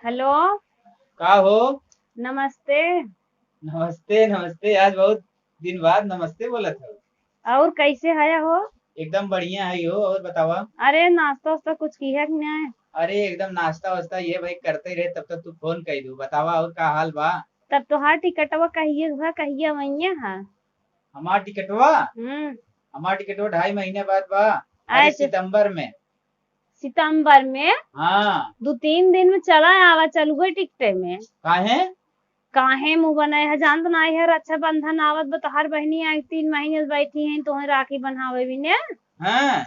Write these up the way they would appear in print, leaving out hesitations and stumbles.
Hello. का हो। नमस्ते। नमस्ते नमस्ते, आज बहुत दिन बाद नमस्ते बोला था। और कैसे है हो? एकदम बढ़िया है हो। और बतावा। अरे नाश्ता वास्ता कुछ किया कि नहीं? अरे एकदम नाश्ता वास्ता ये भाई करते ही रहे, तब तक तू फोन कर दू। बतावा और का हाल बा। तब तो हर टिकटवा कहिए हुआ कहिए वही है। हमार टिकटवा हम्म। हमार टिकटवा 2.5 महीने बाद बा। अरे आज सितंबर में। सितंबर में हाँ। 2-3 दिन में चला आवा चलू गई टिकटे में। काहे। काहे मुंह बनाए है जान तो नहीं है रक्षाबंधन आवत बा तो हर बहनी आई 3 महीने से बैठी है तो राखी बन्हावे भी ने। हाँ।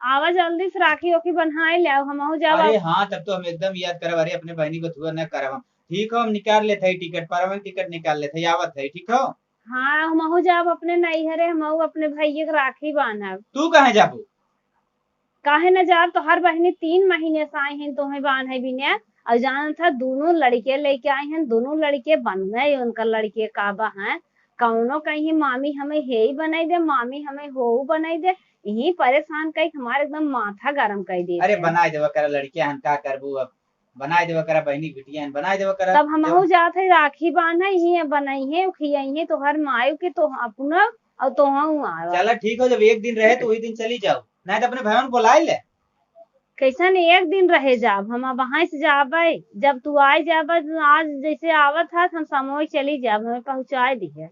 आवा जल्दी से राखी ओखी बन्हाए ले हम जब अरे हाँ, तब तो हम एकदम याद करब। अरे अपने बहनी को छुआ न करब हम। ठीक हो, हम निकाल लेते है टिकट, परमानेंट टिकट निकाल लेते है, आवत है। ठीक हो। हाँ हम जब अपने नैहरे हम अपने भैया के राखी बांधब। तू कहाँ जाबू। काहे न जाब तो हर बहनी 3 महीने से आई हैं तुम्हें बांधे भी ने। और जान था दोनों लड़के लेके आई हैं दोनों लड़के बंधे उनका लड़के काबा है। कौनो कहीं मामी हमें हे ही बनाई दे मामी हमें हो बनाई दे। यही परेशान कई हमारे एकदम माथा गरम कर अरे देते हैं। बनाए देवा करा लड़किया हन का करबू अब। बनाए देवा करा बहनी बिटिया हन, बनाए देवा करा तब हम जब। जात है राखी बांधा ही बनाई है खियाई है तो हर मायू के तो अपना और तो आवा। चला ठीक हो, जब एक दिन रहे तो वही दिन चली जाओ, नहीं तो अपने भाई को बुलाए ले। कैसन एक दिन रहे जाब हम वहां से जाबे। जब तू आई जाब आज जैसे आवत था हम समोई चली जाब हमें पहुंचाए दिए।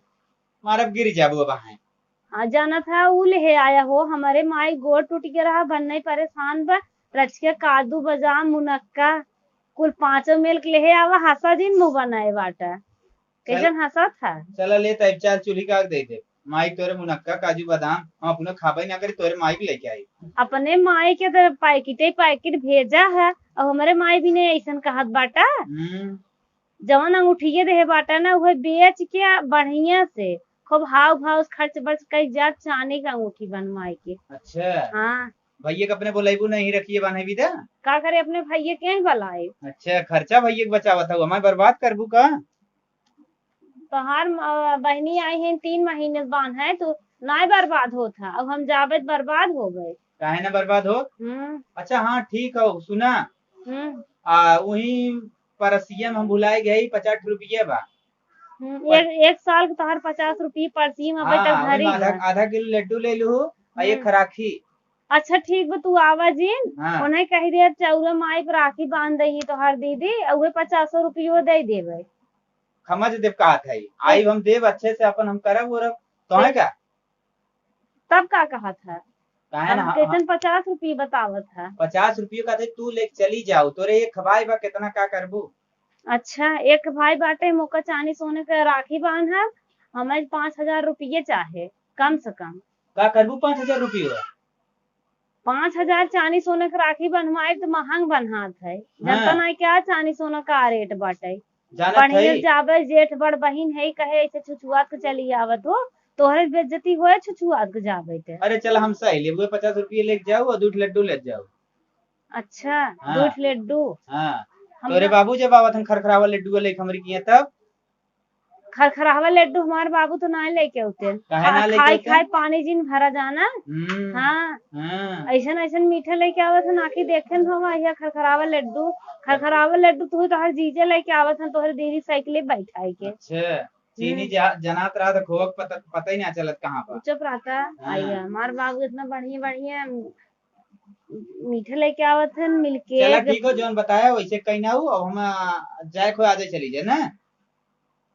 मारब गिर जाबू अब है। जाना था ऊ ले आया हो हमारे माई गोड़ टूट के रहा बनने परेशान बा। रच के काजू बादाम मुनक्का कुल 5 मिल के ले आवा हंसा दिन मुंह बनाए बाटा। चल कैसन हंसा था। चला ले तब चाल चूल्ही का दे दे। माई तोरे मुनक्का काजू बादाम हम अपने खाबे ना करी, तोरे माई भी लेके आई। अपने माई के तो पैकेट पैकेट भेजा है और हमारे माई भी ने ऐसा कहत बाटा। हम्म। जवन अंगूठिये देहे बाटा ना वह बेच के बढ़िया से खूब हाव भाव खर्च बर्च कई जा चांदी का अंगूठी बनवाए के। अच्छा। हाँ। भैया के अपने बोलेबू नहीं रखिए बने भी दा। का करे अपने भैया के बुलाए। अच्छा, खर्चा भैया के बचावा था, हमारे बर्बाद करबू का। तो हर बहनी आई है 3 महीने बांध है तो ना बर्बाद होता अब हम जावे बर्बाद हो गए। काहे ना बर्बाद हो। हम्म। अच्छा हाँ ठीक हो, सुना। हम्म। वही परसिया में हम भुलाए गए 50 रुपये बा। एक साल के तोहर 50 रुपये पर्ची में अबे तक हाँ, वही में धरी आधा बा। आधा किलो लड्डू ले लू और एक हम्म। खराखी। अच्छा ठीक बा तू आवा जीन। हाँ। उन्हें कही दे चौरा माई पर राखी बांध दही तो हर दीदी उहे 50 रुपये दे देवे। समझ देव कहा था आई हम देव अच्छे से अपन हम करब उरब। तो है क्या। तब का कहा था। कहे ना हम कैसन 50 रुपये बतावत था। 50 रुपये का थे, तू ले चली जाओ, तोरे ये खबाई बा कितना का करबू। अच्छा एक भाई बाटे मोका चांदी सोने का राखी बांध है। हमें 5,000 रुपये चाहे कम से कम। का करबू 5,000 रुपये। 5,000 चांदी सोने का राखी बनवाए तो महंग बनहात है। जनता हाँ। नहीं क्या चांदी सोना का रेट बाटे। जानत बढ़िया है। जाबे जेठ बड़ बहिन है कहे ऐसे छुछुआत के चली आवत हो। तोहरे बेइज्जती होए छुछुआत के जाबे ते। अरे चल हम सही ले 50 रुपये लेके जाओ और 2 लड्डू ले जाओ। अच्छा। हाँ। 2 लड्डू। हाँ। तोरे हमरा बाबू जब आवत हम खरखरावा लड्डू लेके हमरी किए तब। खरखरावा लड्डू हमारे बाबू तो ना लेके होते। काहे ना लेके खाई होते। खाई पानी जिन भरा जाना। हम्म। हाँ। हाँ। ऐसन ऐसन मीठे लेके आवत है नाकी देखे न हम यह खरखरावा लड्डू। खरखरावा लड्डू तो हर जीजे लेके आवत है तोहरे दीदी साइकिल बैठाई के। अच्छा। चीनी हम्म। जनात रहा तो खोक पता ही ना चलत कहाँ पर। चुप रहता। हाँ। आइया हमार बाबू इतना बढ़िया बढ़िया मीठे लेके आवत है चला मिल्केक। ठीक हो, जौन बताया वैसे कहीं ना हो, अब हम जाए खो आजे चली जाए ना।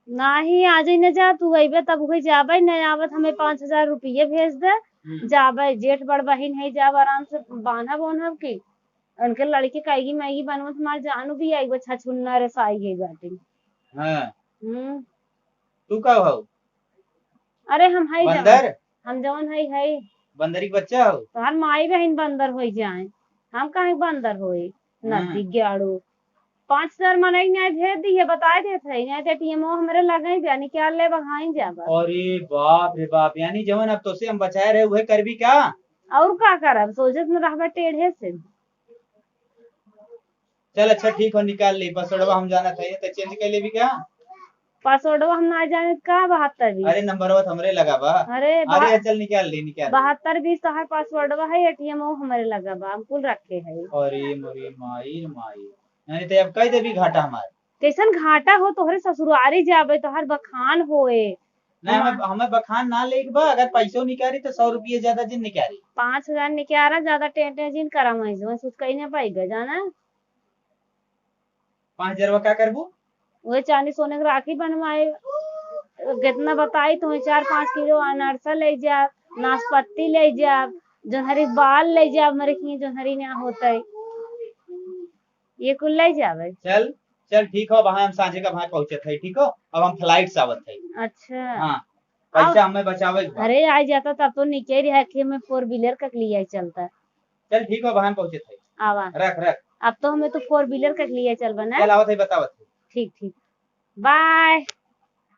नाही आज ही न जा तू अबे तब हुई जाबे न आवत हमें 5,000 रुपये भेज दे। जाबे जेठ बड़ बहिन है जाब आराम से बांधब ओनहब की। उनके लड़के कईगी मैगी बनवत हमार जानू भी आई वो छछुन्ना रे साई गई बाटी। हाँ। हम्म। तू कब हो। अरे हम है जवन। बंदर। हम जवन है। बंदरी के बच्चा हो। तोहार माई बहन बंदर हो जाए। हम कहीं बंदर होई। हाँ। नदी ग्याड़ू 5,000 मनई नहीं भेज दी है बताए देते है नहीं तो टीएमओ हमारे लगे जा निकाल ले बहाई जाबा। अरे बाप रे बाप, यानी जवन अब तो से हम बचाए रहे वही करबी क्या। और का करब सोचत न रहबे टेढ़े से। चल अच्छा ठीक हो, निकाल ली पासवर्डवा, हम जाना था तो चेंज कर लेबी क्या। पासवर्डवा हम ना जाने का 72 20। अरे नंबरवा तो हमरे लगा बा। अरे अरे चल निकाल ली निकाल ली। 72 20 तो हर पासवर्डवा है एटीएमओ हमारे लगा बा हम कुल रखे है। अरे मोरी माई रे माई। नहीं तो अब कह देवी घाटा हमारे। कैसन घाटा हो तोहरे ससुरारी जाबे तोहर बखान होए। नहीं हमें बखान ना ले बा, अगर पैसों निकाली तो 100 रुपये ज्यादा जिन निकाली। 5,000 निकारा ज्यादा टेंटे जिन करा मैं कुछ कही नहीं पाई जाना 5,000 क्या करबू? वही चांदी सोने की राखी बनवाए कितना बताई तुम्हें 4-5 किलो अनारसा ले जा, नाशपत्ती ले जा, जोहरी बाल ले जा मेरे की जोहरी ना होता है ये कुल ले जावे। चल चल ठीक हो, वहां हम सांझे का वहां पहुंचे थे, ठीक हो अब हम फ्लाइट से आवत थे। अच्छा हाँ पैसा हमें बचावे के बा। अरे आ जाता तब तो नीचे रह के मैं 4 व्हीलर का लिए चलता। चल ठीक हो वहां पहुंचे थे। आवा रख रख। अब तो हमें तो 4 व्हीलर का लिए चल बना। चल आवत है बतावत है। ठीक ठीक बाय।